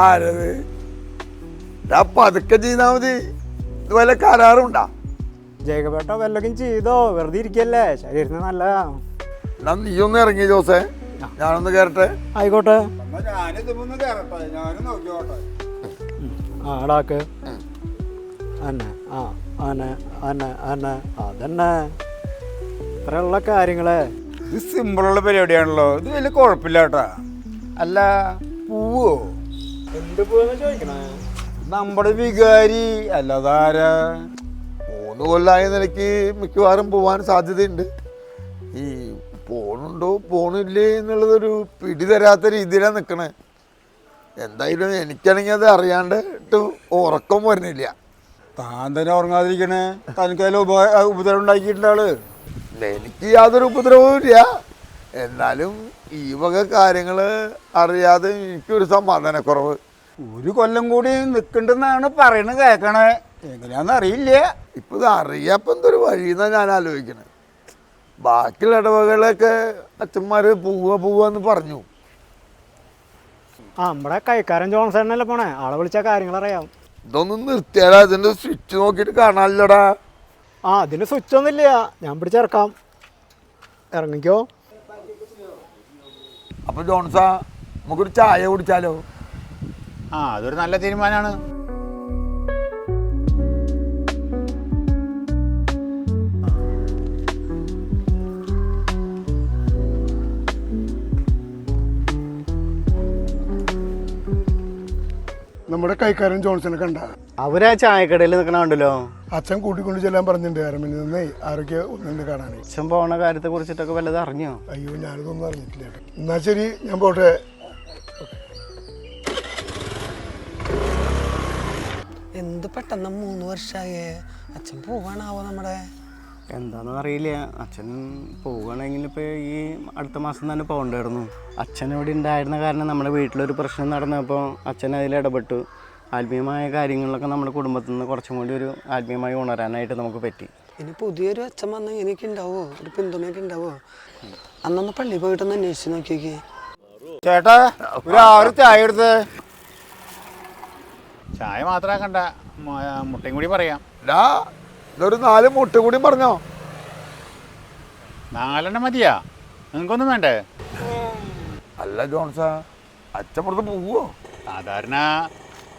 ആരത് പതുക്കെ ചെയ്താൽ മതി. ഇത് വല്ല കരാറുണ്ടാ? ജേക്കബേട്ട വല്ലതും ചെയ്തോ, വെറുതെ ഇരിക്കല്ലേ, ശരീരത്തിന് നല്ലതാ. എന്നാ നീ ഒന്ന് ഇറങ്ങി ജോസേ, ഞാനൊന്ന് കേറട്ടെ. ആയിക്കോട്ടെ. ആടാക്ക് അന്നെ അതന്നെ ഇത്രയുള്ള കാര്യങ്ങള്. ഇത് സിമ്പിളുള്ള പരിപാടിയാണല്ലോ, ഇത് വലിയ കുഴപ്പമില്ല കേട്ടാ. അല്ല പൂവോ? എന്ത് പൂവെന്ന് ചോദിക്കണേ? നമ്മുടെ വികാരി അല്ലാതാരാ? 3 കൊല്ലമായ നിലയ്ക്ക് മിക്കവാറും പോവാൻ സാധ്യതയുണ്ട്. ഈ പോണുണ്ടോ പോണില്ലേ എന്നുള്ളതൊരു പിടി തരാത്ത രീതിയിലാണ് നിൽക്കണേ. എന്തായാലും എനിക്കാണെങ്കിൽ അത് അറിയാണ്ട് ഉറക്കം വരുന്നില്ല. താൻ തന്നെ ഉറങ്ങാതിരിക്കണേ, തനിക്കതിൽ ഉപദ്രവം ഉണ്ടാക്കിയിട്ടുണ്ട് ആള്. എനിക്ക് യാതൊരു ഉപദ്രവവും ഇല്ല. എന്നാലും ഈ വക കാര്യങ്ങൾ അറിയാതെ എനിക്കൊരു സമാധാനക്കുറവ്. 1 കൊല്ലം കൂടി നിൽക്കണ്ടെന്നാണ് പറയണത്, കേൾക്കണേ. എങ്ങനെയാണെന്ന് അറിയില്ല. ഇപ്പം ഇത് അറിയാപ്പം എന്തൊരു വഴിയെന്നാണ് ഞാൻ ആലോചിക്കണത്. ബാക്കിയുള്ള ഇടവകളൊക്കെ അച്ഛന്മാർ പോവാന്ന് പറഞ്ഞു. നമ്മുടെ കൈക്കാരൻ ജോൺസണല്ലേ പോണേ, ആളെ വിളിച്ച കാര്യങ്ങൾ അറിയാം. ഇതൊന്നും നിർത്തിയാലാ, ഇതിൻ്റെ സ്വിച്ച് നോക്കിയിട്ട് കാണാനില്ലടാ. അതിന് സ്വിച്ച് ഒന്നുമില്ല, ഞാൻ പിടിച്ചിറക്കാം. ഇറങ്ങിക്കോ. അപ്പൊ ജോൺസാ, നമുക്കൊരു ചായ കുടിച്ചാലോ? അതൊരു നല്ല തീരുമാനമാണ്. നമ്മുടെ കൈക്കാരൻ ജോൺസനെ കണ്ട? അവരാ ചായക്കടയിൽ നിൽക്കണുണ്ടല്ലോ. അച്ഛൻ കൂട്ടിക്കൊണ്ട് ചെല്ലാൻ പറഞ്ഞിട്ടുണ്ട്. അരമണി നിന്നേ ആരൊക്കെ ഒന്നുണ്ട് കാണാനേ. അച്ഛൻ പോണ കാര്യത്തെ കുറിച്ചിട്ടൊക്കെ വല്ലതും അറിഞ്ഞോ? അയ്യോ, ഞാനിതൊന്നും അറിഞ്ഞിട്ടില്ല. എന്നാ ശരി, ഞാൻ പോട്ടെ. എന്ത് പെട്ടെന്ന് 3 വർഷമായേ. അച്ഛൻ പോവാണാവോ നമ്മുടെ? എന്താണെന്ന് അറിയില്ല. അച്ഛൻ പോവുകയാണെങ്കിൽ ഇപ്പോൾ ഈ അടുത്ത മാസം തന്നെ പോകണ്ടായിരുന്നു. അച്ഛൻ ഇവിടെ ഉണ്ടായിരുന്ന കാരണം നമ്മുടെ വീട്ടിലൊരു പ്രശ്നം നടന്നപ്പോൾ അച്ഛൻ അതിൽ ഇടപെട്ടു. ആത്മീയമായ കാര്യങ്ങളിലൊക്കെ നമ്മുടെ കുടുംബത്തിൽ നിന്ന് കുറച്ചും കൂടി ഒരു ആത്മീയമായി ഉണരാനായിട്ട് നമുക്ക് പറ്റി. ഇനി പുതിയൊരു അച്ഛൻ വന്നാൽ എനിക്ക് ഉണ്ടാവോ, ഒരു പിന്തുണയൊക്കെ ഉണ്ടാവോ? അന്നൊന്ന് പള്ളി പോയിട്ടൊന്ന് അന്വേഷിച്ച് നോക്കിയേക്ക്. ചേട്ടാ, ഒരു 6 ചായ എടുത്ത്. ചായ മാത്രമാക്കണ്ട, മുട്ടയും കൂടി പറയാം. ഇതൊരു 4 മുട്ട കൂടി പറഞ്ഞോ. 4 മതിയാ? നിങ്ങൾക്കൊന്നും വേണ്ടേ? അല്ല ജോൺസാ, അച്ഛൻ പുറത്ത് പോവോ? സാധാരണ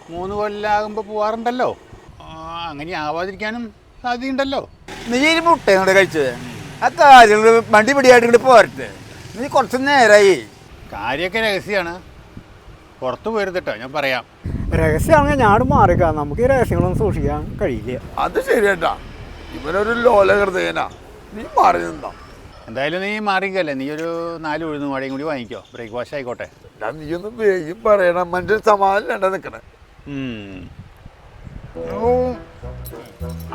3 കൊല്ലാകുമ്പോൾ പോവാറുണ്ടല്ലോ. അങ്ങനെ ആവാതിരിക്കാനും സാധ്യതയുണ്ടല്ലോ. നീ മുട്ട കഴിച്ചത് ആ കാര്യങ്ങൾ വണ്ടി പിടിയായിട്ട് പോരട്ടെ. നീ കുറച്ച് നേരമായി. കാര്യമൊക്കെ രഹസ്യമാണ്, പുറത്ത് പോരുതട്ടോ, ഞാൻ പറയാം. രഹസ്യമാണെങ്കിൽ ഞാനും മാറിക്കാം. നമുക്ക് ഈ രഹസ്യങ്ങളൊന്നും സൂക്ഷിക്കാൻ കഴിയില്ല. അത് ശരിയട്ടാ, ഇവനൊരു ലോല ഹൃദയനാ. നീ മാറി നിന്നോ. എന്തായാലും നീ മാറിക്കല്ലേ, നീ ഒരു 4 ഉഴുന്നും വടയും കൂടി വാങ്ങിക്കോ, ബ്രേക്ക്ഫാസ്റ്റ് ആയിക്കോട്ടെ. നീ ഒന്ന് വേഗം പറയണം, മനുഷ്യൻ സമാധാനം നിൽക്കണേ.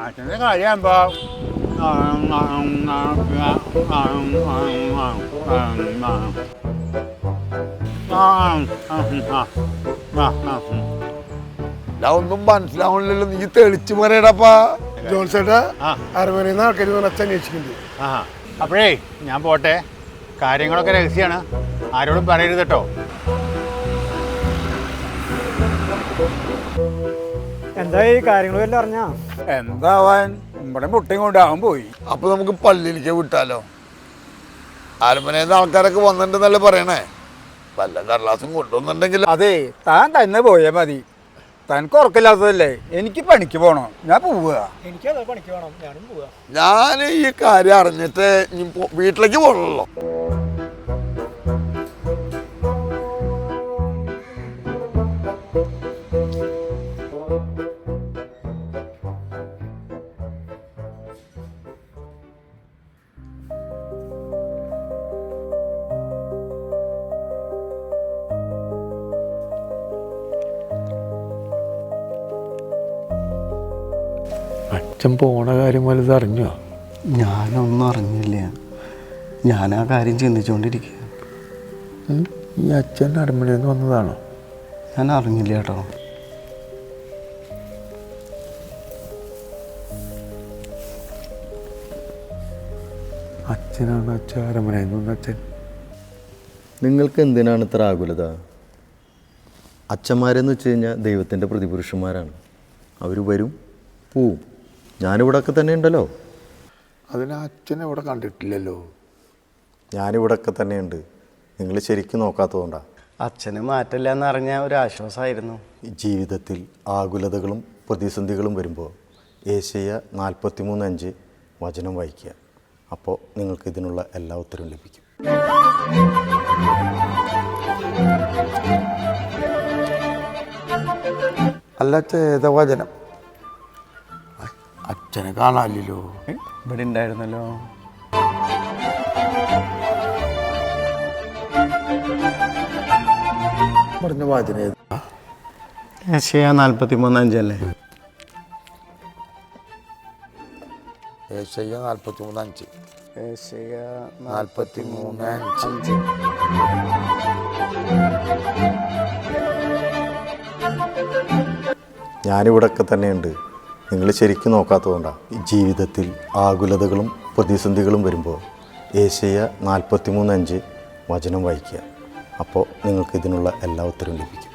അച്ഛൻ്റെ കാര്യമാകുമ്പോ ഒന്നും മനസ്സിലാവണില്ലല്ലോ, നീ തെളിച്ചു പറയടപ്പാ. ജോൺസേട്ടാ, അരമനയിൽ ആൾക്കാർ അച്ഛൻ അന്വേഷിക്കുന്നുണ്ട്. അപ്പോഴേ ഞാൻ പോട്ടെ, കാര്യങ്ങളൊക്കെ രഹസ്യമാണ്, ആരോടും പറയരുത് കേട്ടോ. എന്താ ഈ കാര്യങ്ങൾ വല്ലതും അറിഞ്ഞാ? എന്താവാൻ, നമ്മുടെ മുട്ടയും കൊണ്ടാവാൻ പോയി. അപ്പൊ നമുക്ക് പള്ളിയിലേക്ക് വിട്ടാലോ? ആലപ്പനേന്ന് ആൾക്കാരൊക്കെ വന്നിട്ടുണ്ടെന്നല്ലേ പറയണേ. വല്ല കടലാസും കൊണ്ടുവന്നിട്ടുണ്ടെങ്കിൽ അതെ, താൻ തന്നെ പോയാൽ മതി. തനിക്ക് ഉറക്കില്ലാത്തതല്ലേ, എനിക്ക് പണിക്ക് പോകണം, ഞാൻ പോവുക. എനിക്കത് പണിക്ക് വേണം, ഞാനും പോവാ. ഞാൻ ഈ കാര്യം അറിഞ്ഞിട്ട് വീട്ടിലേക്ക് പോകണല്ലോ. അച്ഛൻ പോണ കാര്യം വലുത് അറിഞ്ഞോ? ഞാനൊന്നും അറിഞ്ഞില്ല. ഞാൻ ആ കാര്യം ചിന്തിച്ചുകൊണ്ടിരിക്കുക. ഈ അച്ഛൻ അരമനയിൽ നിന്ന് വന്നതാണോ? ഞാൻ അറിഞ്ഞില്ല കേട്ടോ. അച്ഛനാണ് അച്ഛൻ അരമനയിൽ നിന്ന്. അച്ഛൻ നിങ്ങൾക്ക് എന്തിനാണ് ഇത്ര ആകുലത? അച്ഛന്മാരെന്ന് വെച്ച് കഴിഞ്ഞാൽ ദൈവത്തിൻ്റെ പ്രതിപുരുഷന്മാരാണ്. അവർ വരും പോവും. ഞാനിവിടെയൊക്കെ തന്നെ ഉണ്ടല്ലോ. അതിന് അച്ഛനെ ഇവിടെ കണ്ടിട്ടില്ലല്ലോ. ഞാനിവിടെയൊക്കെ തന്നെയുണ്ട്. നിങ്ങൾ ശരിക്കും നോക്കാത്തതുകൊണ്ടാണ്. അച്ഛന് മാറ്റമില്ല എന്ന് അറിഞ്ഞാൽ ഒരു ആശ്വാസമായിരുന്നു. ജീവിതത്തിൽ ആകുലതകളും പ്രതിസന്ധികളും വരുമ്പോൾ യേശയ്യ 43:5 വചനം വായിക്കുക. അപ്പോൾ നിങ്ങൾക്ക് ഇതിനുള്ള എല്ലാ ഉത്തരവും ലഭിക്കും. അല്ല ചേതവചനം അച്ഛനെ കാണാനില്ലല്ലോ. ഇവിടെ ഉണ്ടായിരുന്നല്ലോ. പറഞ്ഞ വാചന യേശയ്യ 43:5 അല്ലേ? യേശയ്യ 43:5. യേശയ്യ 43:5. ഞാനിവിടെയൊക്കെ തന്നെയുണ്ട്. നിങ്ങൾ ശരിക്കും നോക്കാത്തതുകൊണ്ടാണ്. ജീവിതത്തിൽ ആകുലതകളും പ്രതിസന്ധികളും വരുമ്പോൾ യേശയ്യ 43:5 വചനം വായിക്കുക. അപ്പോൾ നിങ്ങൾക്ക് ഇതിനുള്ള എല്ലാ ഉത്തരവും ലഭിക്കും.